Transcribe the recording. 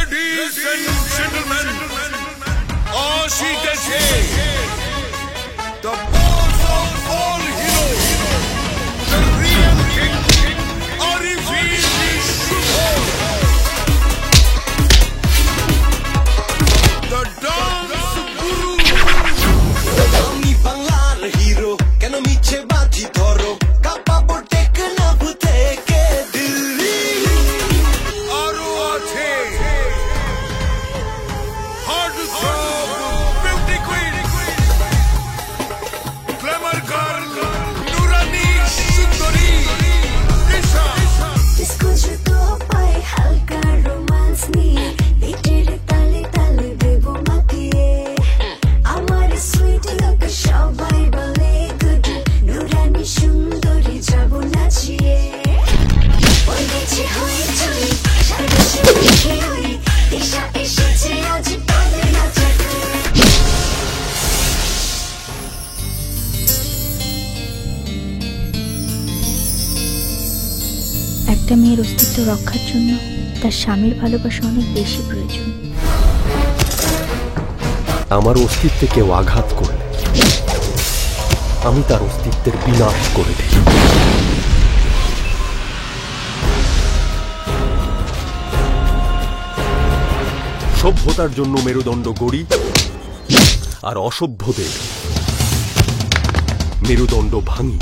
Ladies and gentlemen, আসিতেছে the boss of all heroes, the real king, Arifin Shubho, the dance guru. আমি বাংলার hero কেন মিছে বাঁধি ধরো কাঁপাবো টেকনাফ থেকে দিল্লি আরো আছে heartthrob beauty queen, glamour girl, Nurani Sundari, Disha. इसको जो तो पाए हल्का रोमांस নিয়ে বিটের তালে তালে দেবো মাতিয়ে আমার সুইট লোক সবাই বলে গুড নুরানি সুন্দরী যাব নাচিয়ে ওই গেছে হয়ে চলি সারাদেশে দেখে ওই দিশা এসেছে আজ পাবে নাচাতে একটা মেয়ের অস্তিত্ব রক্ষার জন্য তার স্বামীর ভালোবাসা অনেক বেশি প্রয়োজন। আমার অস্তিত্বে কেউ আঘাত করলে আমি তার অস্তিত্বের বিনাশ করে দিই। সভ্যতার জন্য মেরুদণ্ড গড়ি আর অসভ্যদের মেরুদণ্ড ভাঙি।